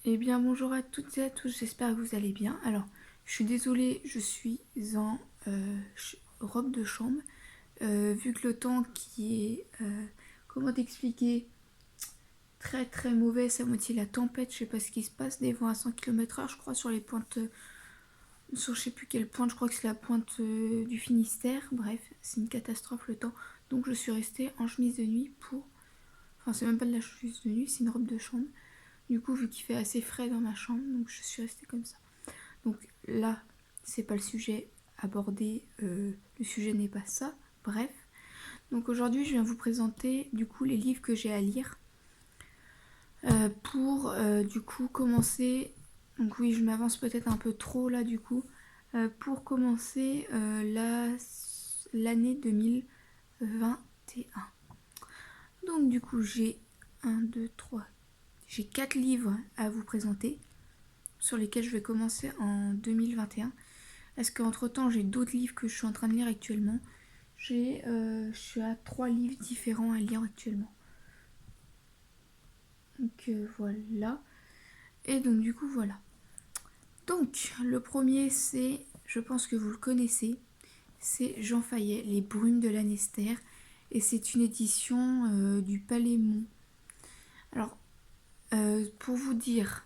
Eh bien bonjour à toutes et à tous, j'espère que vous allez bien. Alors, je suis désolée, je suis en robe de chambre, vu que le temps qui est, comment t'expliquer, très très mauvais, c'est à moitié la tempête, je sais pas ce qui se passe, des vents à 100 km/h je crois sur les pointes, sur je sais plus quelle pointe, je crois que c'est la pointe du Finistère, bref, c'est une catastrophe le temps. Donc je suis restée en chemise de nuit pour... Enfin c'est même pas de la chemise de nuit, c'est une robe de chambre. Du coup, vu qu'il fait assez frais dans ma chambre, donc je suis restée comme ça. Donc là, c'est pas le sujet abordé, le sujet n'est pas ça. Bref. Donc aujourd'hui, je viens vous présenter du coup les livres que j'ai à lire pour du coup commencer. Donc oui, je m'avance peut-être un peu trop là du coup. Pour commencer l'année 2021. Donc du coup, j'ai 3, j'ai 4 livres à vous présenter sur lesquels je vais commencer en 2021. Est-ce qu'entre temps j'ai d'autres livres que je suis en train de lire actuellement? Je suis à 3 livres différents à lire actuellement. Donc voilà. Et donc du coup voilà. Donc le premier c'est, je pense que vous le connaissez, c'est Jean Fayet, Les Brumes de Lanester. Et c'est une édition du Palémon. Alors pour vous dire,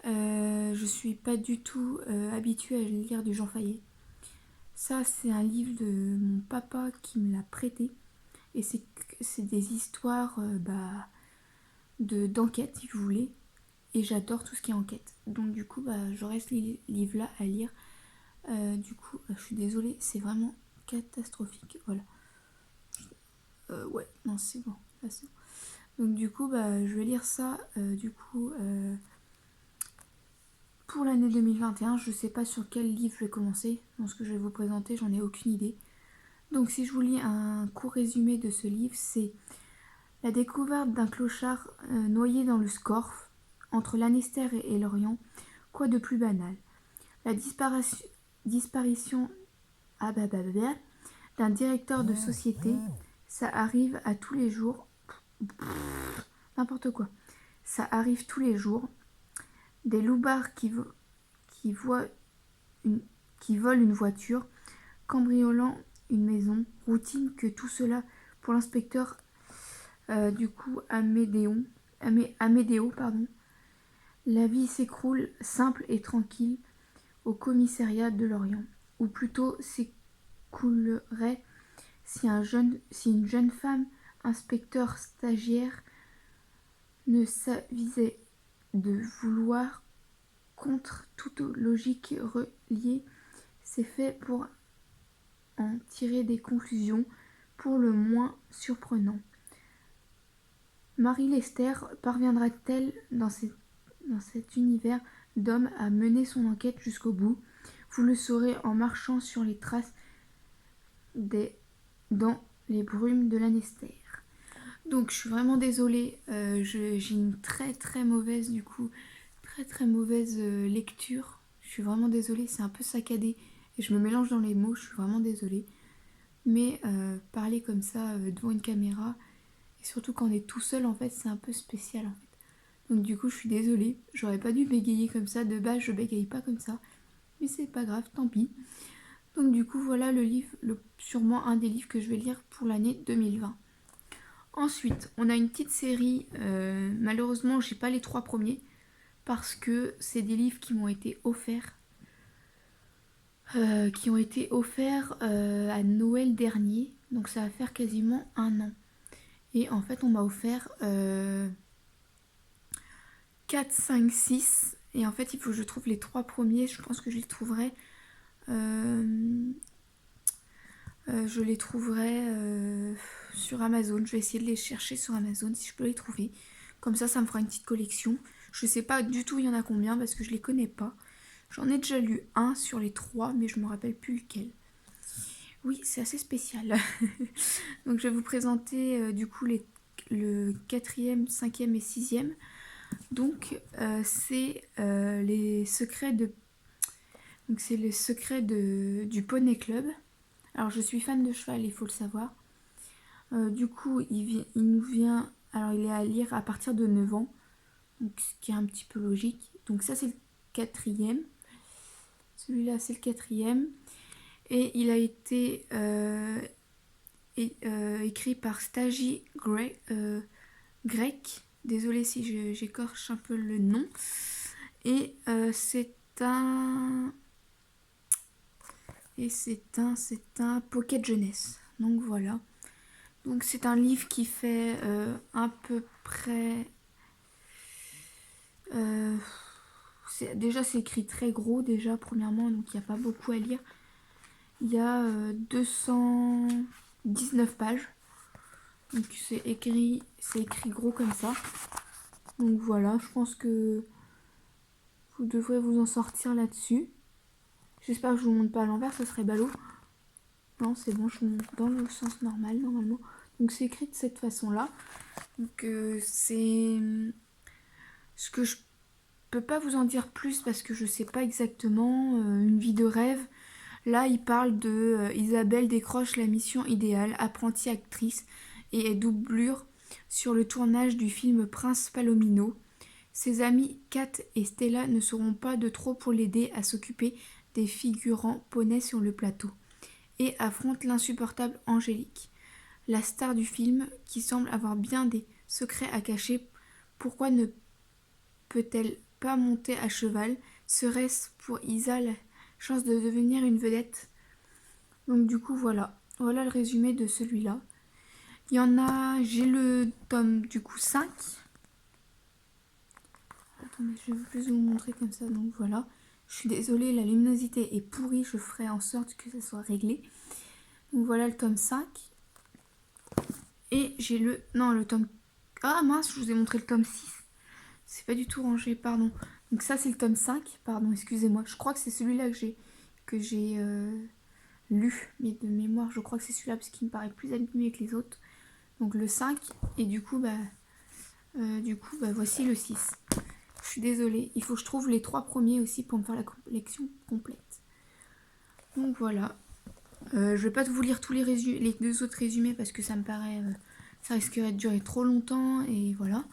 je suis pas du tout habituée à lire du Jean Fayet. Ça, c'est un livre de mon papa qui me l'a prêté. Et c'est des histoires d'enquête, si vous voulez. Et j'adore tout ce qui est enquête. Donc du coup, j'aurai ce livre-là à lire. Du coup, je suis désolée, c'est vraiment catastrophique. Voilà. Ouais, non, c'est bon. Là, c'est bon. Donc du coup, je vais lire ça. Pour l'année 2021, je sais pas sur quel livre je vais commencer. Dans ce que je vais vous présenter, j'en ai aucune idée. Donc si je vous lis un court résumé de ce livre, c'est la découverte d'un clochard noyé dans le Scorff, entre Lannister et Lorient. Quoi de plus banal? La disparition d'un directeur de société, ça arrive à tous les jours. N'importe quoi. Ça arrive tous les jours. Des loupards qui, une, qui volent une voiture, cambriolant une maison. Routine que tout cela pour l'inspecteur Amédéo, pardon. La vie s'écroule simple et tranquille au commissariat de Lorient, ou plutôt s'écoulerait si une jeune femme, inspecteur stagiaire, ne s'avisait de vouloir, contre toute logique reliée, c'est fait pour en tirer des conclusions pour le moins surprenantes. Marie Lester parviendra-t-elle dans cet univers d'hommes à mener son enquête jusqu'au bout? Vous le saurez en marchant sur les traces dans les brumes de Lanester. Donc je suis vraiment désolée, j'ai une très très mauvaise très mauvaise lecture. Je suis vraiment désolée, c'est un peu saccadé et je me mélange dans les mots, je suis vraiment désolée. Mais parler comme ça devant une caméra, et surtout quand on est tout seul en fait, c'est un peu spécial en fait. Donc du coup je suis désolée, j'aurais pas dû bégayer comme ça, de base je bégaye pas comme ça. Mais c'est pas grave, tant pis. Donc du coup voilà le livre, sûrement un des livres que je vais lire pour l'année 2020. Ensuite, on a une petite série, malheureusement j'ai pas les 3 premiers, parce que c'est des livres qui m'ont été offerts, à Noël dernier, donc ça va faire quasiment un an. Et en fait on m'a offert 4, 5, 6, et en fait il faut que je trouve les 3 premiers, je pense que je les trouverai. Je les trouverai sur Amazon. Je vais essayer de les chercher sur Amazon si je peux les trouver. Comme ça me fera une petite collection. Je sais pas du tout il y en a combien parce que je les connais pas. J'en ai déjà lu un sur les 3, mais je me rappelle plus lequel. Oui, c'est assez spécial. Donc je vais vous présenter du coup le 4e, 5e et 6e. Donc c'est les secrets de... Donc c'est les secrets du Poney Club. Alors je suis fan de cheval, il faut le savoir. Du coup, il nous vient... Alors il est à lire à partir de 9 ans. Donc, ce qui est un petit peu logique. Donc ça c'est le quatrième. Celui-là c'est le quatrième. Et il a été écrit par Stasi Grec. Désolée si j'écorche un peu le nom. Et c'est un pocket jeunesse. Donc voilà. Donc c'est un livre qui fait à peu près... déjà c'est écrit très gros déjà premièrement, donc il n'y a pas beaucoup à lire. Il y a 219 pages. Donc c'est écrit gros comme ça. Donc voilà, je pense que vous devrez vous en sortir là-dessus. J'espère que je vous montre pas à l'envers, ça serait ballot. Non, c'est bon, je vous montre dans le sens normal normalement. Donc c'est écrit de cette façon-là. Donc c'est ce que je peux pas vous en dire plus parce que je sais pas exactement. Une vie de rêve. Là, il parle de Isabelle décroche la mission idéale, apprentie actrice et est doublure sur le tournage du film Prince Palomino. Ses amis Kat et Stella ne seront pas de trop pour l'aider à s'occuper des figurants poneys sur le plateau et affronte l'insupportable Angélique, la star du film qui semble avoir bien des secrets à cacher. Pourquoi ne peut-elle pas monter à cheval? Serait-ce pour Isa la chance de devenir une vedette? Donc du coup voilà le résumé de celui-là. Il y en a, j'ai le tome du coup 5. Attendez, je vais plus vous montrer comme ça, donc voilà. Je suis désolée, la luminosité est pourrie, je ferai en sorte que ça soit réglé. Donc voilà le tome 5. Et j'ai le tome... Ah mince, je vous ai montré le tome 6. C'est pas du tout rangé, pardon. Donc ça c'est le tome 5, pardon, excusez-moi. Je crois que c'est celui-là que j'ai lu, mais de mémoire, je crois que c'est celui-là parce qu'il me paraît plus abîmé que les autres. Donc le 5, et du coup, voici le 6. Je suis désolée, il faut que je trouve les 3 premiers aussi pour me faire la collection complète. Donc voilà. Je vais pas vous lire tous les 2 autres résumés parce que ça me paraît... ça risquerait de durer trop longtemps, et voilà.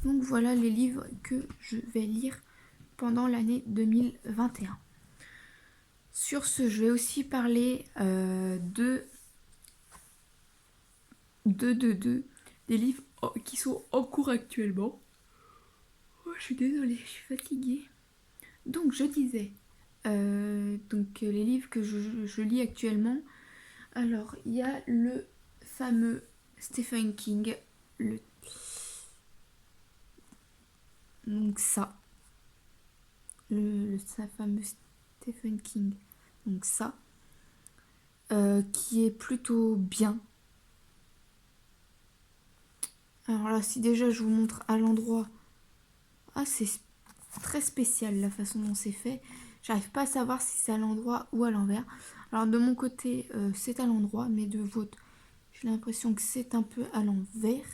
Donc voilà les livres que je vais lire pendant l'année 2021. Sur ce, je vais aussi parler des livres qui sont en cours actuellement. Oh, je suis désolée, je suis fatiguée. Donc je disais, les livres que je lis actuellement. Alors il y a le fameux Stephen King, donc ça, sa fameux Stephen King, donc ça, qui est plutôt bien. Alors là, si déjà je vous montre à l'endroit, c'est très spécial la façon dont c'est fait. J'arrive pas à savoir si c'est à l'endroit ou à l'envers. Alors de mon côté, c'est à l'endroit, mais de votre, j'ai l'impression que c'est un peu à l'envers.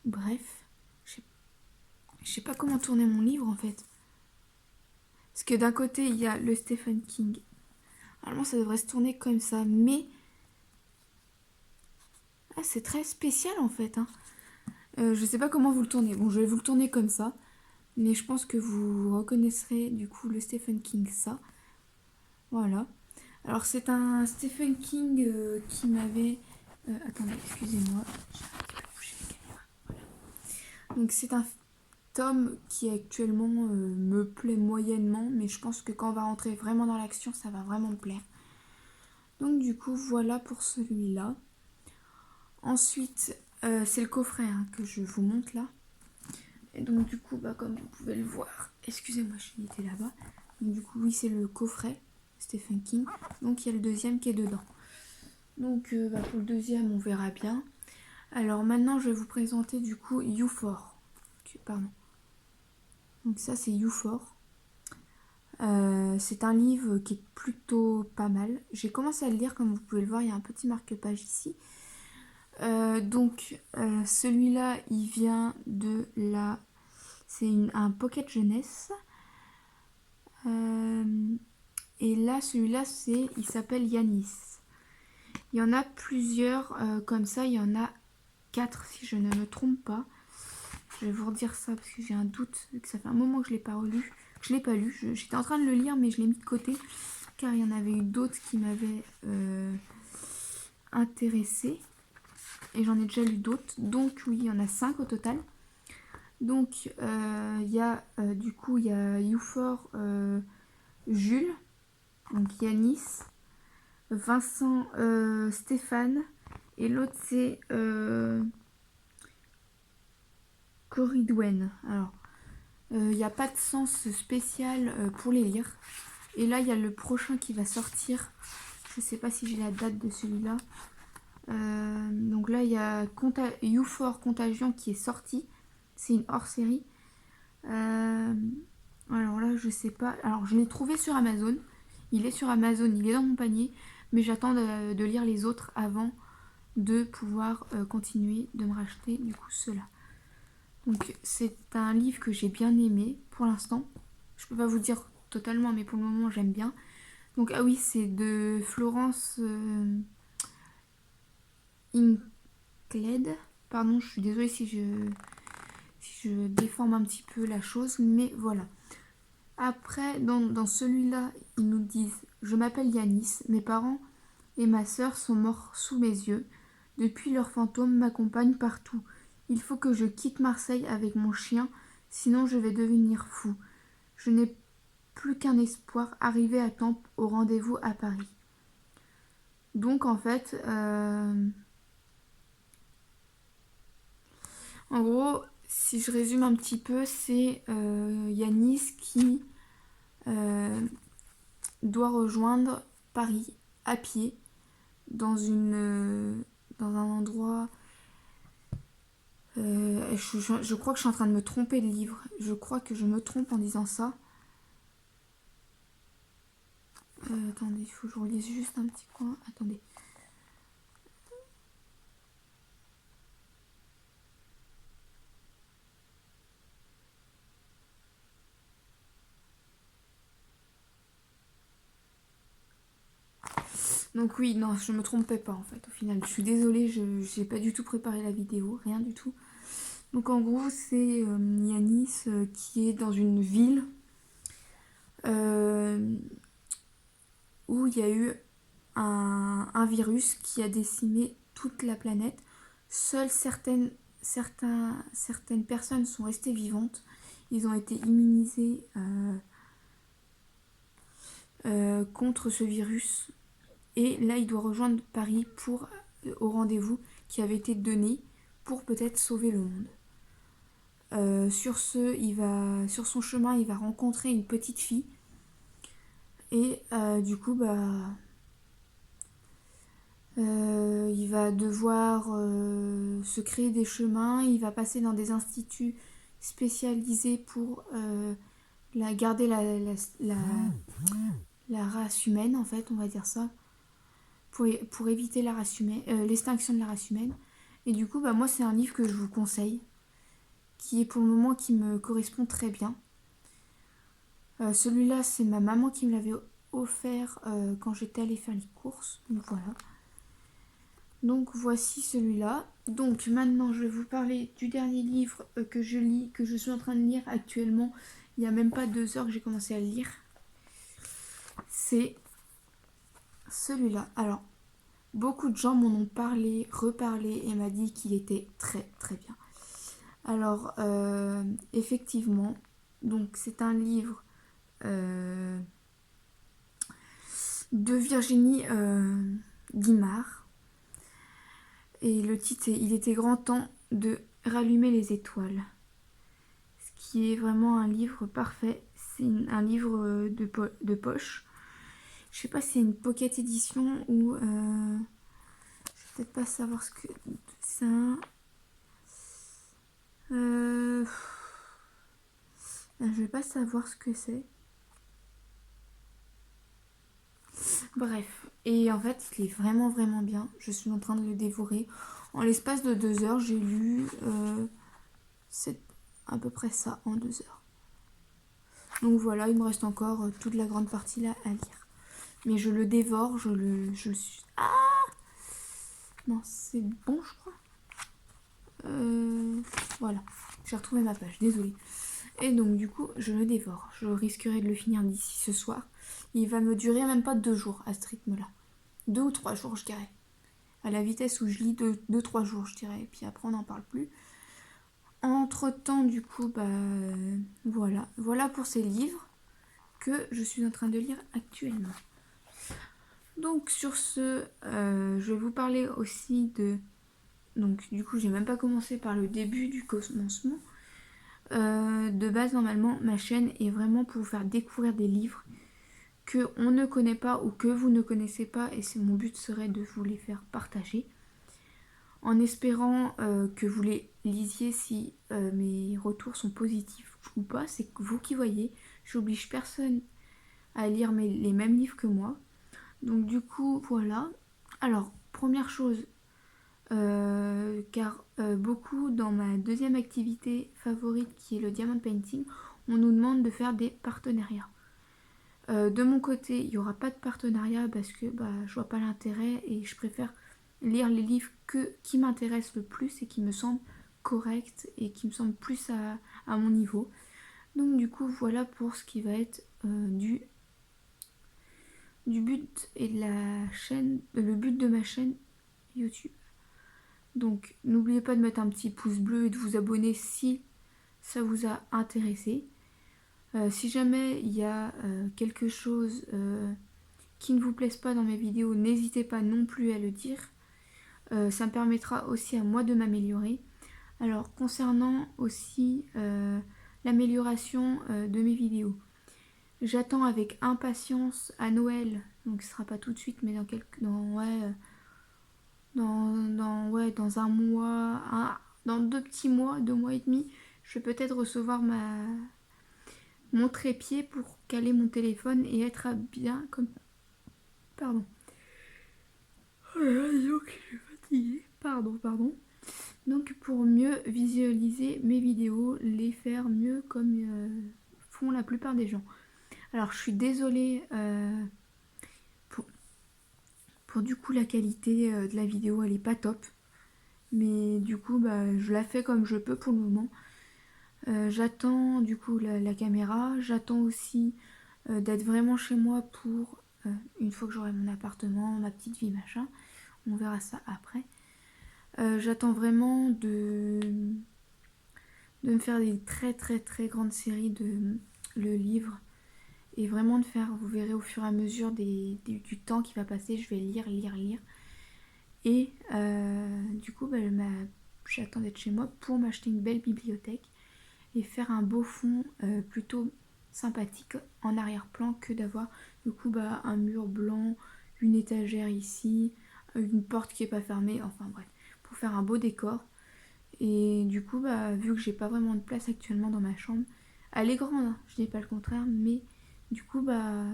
Bref, je sais pas comment tourner mon livre en fait. Parce que d'un côté, il y a le Stephen King. Normalement, ça devrait se tourner comme ça, mais... c'est très spécial en fait. Je sais pas comment vous le tournez. Bon, je vais vous le tourner comme ça. Mais je pense que vous reconnaîtrez du coup le Stephen King, ça. Voilà. Alors, c'est un Stephen King qui m'avait... attendez, excusez-moi. Voilà. Donc, c'est un tome qui actuellement me plaît moyennement, mais je pense que quand on va rentrer vraiment dans l'action, ça va vraiment me plaire. Donc du coup, voilà pour celui-là. Ensuite, c'est le coffret que je vous montre là. Et donc du coup, comme vous pouvez le voir, excusez-moi, je suis là-bas. Donc du coup, oui, c'est le coffret Stephen King. Donc il y a le deuxième qui est dedans. Donc pour le deuxième, on verra bien. Alors maintenant, je vais vous présenter du coup You4. Pardon. Donc ça, c'est You4. C'est un livre qui est plutôt pas mal. J'ai commencé à le lire, comme vous pouvez le voir, il y a un petit marque-page ici. Celui-là, il vient de la... C'est un pocket jeunesse. Et là, celui-là, il s'appelle Yanis. Il y en a plusieurs comme ça, il y en a 4 si je ne me trompe pas. Je vais vous redire ça parce que j'ai un doute, que ça fait un moment que je l'ai pas relu. Je l'ai pas lu, j'étais en train de le lire mais je l'ai mis de côté car il y en avait eu d'autres qui m'avaient intéressée. Et j'en ai déjà lu d'autres. Donc oui, il y en a 5 au total. Donc il y a du coup il y a Youfor, Jules, donc Yanis, Vincent, Stéphane, et l'autre c'est Coridwen. Alors il n'y a pas de sens spécial pour les lire. Et là il y a le prochain qui va sortir. Je sais pas si j'ai la date de celui-là. Donc là il y a Youfor Contagion qui est sorti. C'est une hors-série. Alors là je sais pas. Alors je l'ai trouvé sur Amazon. Il est sur Amazon, il est dans mon panier. Mais j'attends de lire les autres avant de pouvoir continuer de me racheter du coup ceux-là. Donc c'est un livre que j'ai bien aimé pour l'instant. Je peux pas vous dire totalement mais pour le moment j'aime bien. Donc ah oui, c'est de Florence Incled. Pardon, je suis désolée si je déforme un petit peu la chose, mais voilà. Après, dans celui-là, ils nous disent « Je m'appelle Yanis, mes parents et ma sœur sont morts sous mes yeux. Depuis, leurs fantômes m'accompagnent partout. Il faut que je quitte Marseille avec mon chien, sinon je vais devenir fou. Je n'ai plus qu'un espoir, arriver à temps au rendez-vous à Paris. » Donc en fait, en gros, si je résume un petit peu, c'est Yanis qui doit rejoindre Paris à pied dans un endroit. Je crois que je suis en train de me tromper de livre. Je crois que je me trompe en disant ça. Attendez, il faut que je relise juste un petit point. Attendez. Donc oui, non, je me trompais pas en fait au final. Je suis désolée, je n'ai pas du tout préparé la vidéo, rien du tout. Donc en gros, c'est Yanis qui est dans une ville où il y a eu un virus qui a décimé toute la planète. Seules certaines personnes sont restées vivantes. Ils ont été immunisés contre ce virus. Et là, il doit rejoindre Paris au rendez-vous qui avait été donné pour peut-être sauver le monde. Sur son chemin, il va rencontrer une petite fille. Et du coup, il va devoir se créer des chemins. Il va passer dans des instituts spécialisés pour garder la race humaine, en fait, on va dire ça. Pour éviter l'extinction de la race humaine. Et du coup, moi, c'est un livre que je vous conseille, qui est pour le moment qui me correspond très bien. Celui-là, c'est ma maman qui me l'avait offert quand j'étais allée faire les courses. Donc voilà. Donc voici celui-là. Donc maintenant, je vais vous parler du dernier livre que je lis, que je suis en train de lire actuellement. Il n'y a même pas 2 heures que j'ai commencé à le lire. C'est celui-là. Alors, beaucoup de gens m'en ont parlé, reparlé et m'a dit qu'il était très très bien. Alors, effectivement, donc c'est un livre de Virginie Guimard. Et le titre est « Il était grand temps de rallumer les étoiles ». Ce qui est vraiment un livre parfait. C'est un livre de poche. Je sais pas si c'est une pocket édition ou... je vais peut-être pas savoir ce que c'est. Je vais pas savoir ce que c'est. Bref. Et en fait, il est vraiment vraiment bien. Je suis en train de le dévorer. En l'espace de 2 heures, j'ai lu... c'est à peu près ça en 2 heures. Donc voilà, il me reste encore toute la grande partie là à lire. Mais je le dévore, je le suis... Ah non, c'est bon, je crois. Voilà. j'ai retrouvé ma page, désolée. Et donc du coup, je le dévore. Je risquerai de le finir d'ici ce soir. Il va me durer même pas 2 jours à ce rythme-là. 2 ou 3 jours, je dirais. À la vitesse où je lis, 2-3 jours, je dirais. Et puis après, on n'en parle plus. Entre-temps, du coup, voilà. Voilà pour ces livres que je suis en train de lire actuellement. Donc sur ce, je vais vous parler aussi de... Donc du coup, j'ai même pas commencé par le début du commencement. De base, normalement, ma chaîne est vraiment pour vous faire découvrir des livres que on ne connaît pas ou que vous ne connaissez pas, et mon but serait de vous les faire partager en espérant que vous les lisiez si mes retours sont positifs ou pas. C'est vous qui voyez. J'oblige personne à lire les mêmes livres que moi. Donc du coup, voilà. Alors, première chose, car beaucoup dans ma deuxième activité favorite qui est le diamond painting, on nous demande de faire des partenariats. De mon côté, il n'y aura pas de partenariat parce que je vois pas l'intérêt et je préfère lire les livres qui m'intéressent le plus et qui me semblent corrects et qui me semblent plus à mon niveau. Donc du coup, voilà pour ce qui va être du but et de la chaîne, le but de ma chaîne YouTube. Donc n'oubliez pas de mettre un petit pouce bleu et de vous abonner si ça vous a intéressé. Si jamais il y a quelque chose qui ne vous plaise pas dans mes vidéos, n'hésitez pas non plus à le dire. Ça me permettra aussi à moi de m'améliorer. Alors concernant aussi l'amélioration de mes vidéos, j'attends avec impatience à Noël, donc ce sera pas tout de suite, mais dans un mois, dans 2 petits mois, 2 mois et demi, je vais peut-être recevoir mon trépied pour caler mon téléphone et être bien comme... Pardon. Oh là là, disons que je suis fatiguée. Pardon. Donc pour mieux visualiser mes vidéos, les faire mieux comme font la plupart des gens. Alors je suis désolée pour du coup la qualité de la vidéo, elle est pas top. Mais du coup je la fais comme je peux pour le moment. J'attends du coup la caméra, j'attends aussi d'être vraiment chez moi pour une fois que j'aurai mon appartement, ma petite vie, machin. On verra ça après. J'attends vraiment de me faire des très très très grandes séries de le livre et vraiment de faire, vous verrez au fur et à mesure du temps qui va passer, je vais lire et du coup j'attends d'être chez moi pour m'acheter une belle bibliothèque et faire un beau fond plutôt sympathique en arrière-plan que d'avoir du coup un mur blanc, une étagère ici, une porte qui est pas fermée, enfin bref, pour faire un beau décor. Et du coup vu que j'ai pas vraiment de place actuellement dans ma chambre, elle est grande, hein, je dis pas le contraire, mais du coup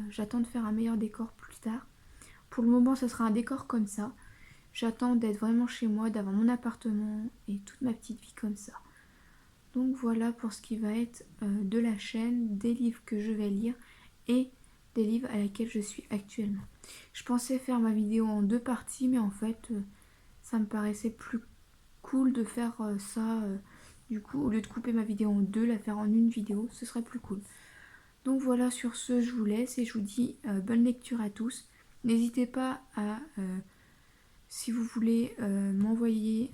j'attends de faire un meilleur décor plus tard. Pour le moment ce sera un décor comme ça. J'attends d'être vraiment chez moi, d'avoir mon appartement et toute ma petite vie comme ça. Donc voilà pour ce qui va être de la chaîne, des livres que je vais lire et des livres à laquelle je suis actuellement. Je pensais faire ma vidéo en 2 parties, mais en fait ça me paraissait plus cool de faire ça. Du coup, au lieu de couper ma vidéo en 2, la faire en une vidéo, ce serait plus cool. Donc voilà, sur ce, je vous laisse et je vous dis bonne lecture à tous. N'hésitez pas à, si vous voulez, m'envoyer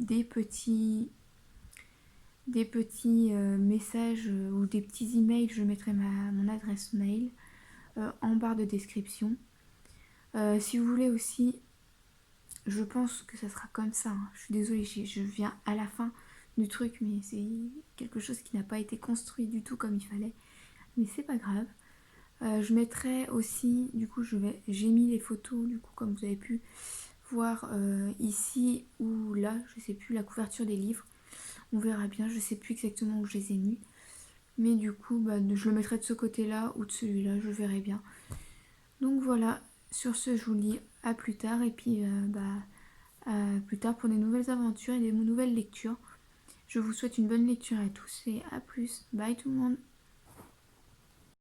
des petits messages ou des petits emails, je mettrai mon adresse mail en barre de description. Si vous voulez aussi, je pense que ça sera comme ça, hein. Je suis désolée, je viens à la fin du truc, mais c'est quelque chose qui n'a pas été construit du tout comme il fallait, mais c'est pas grave. Je mettrai aussi, du coup j'ai mis les photos, du coup comme vous avez pu voir ici ou là, je sais plus, la couverture des livres. On verra bien, je sais plus exactement où je les ai mis. Mais du coup, je le mettrai de ce côté-là ou de celui-là, je verrai bien. Donc voilà, sur ce, je vous dis à plus tard. Et puis, à plus tard pour des nouvelles aventures et des nouvelles lectures. Je vous souhaite une bonne lecture à tous et à plus. Bye tout le monde.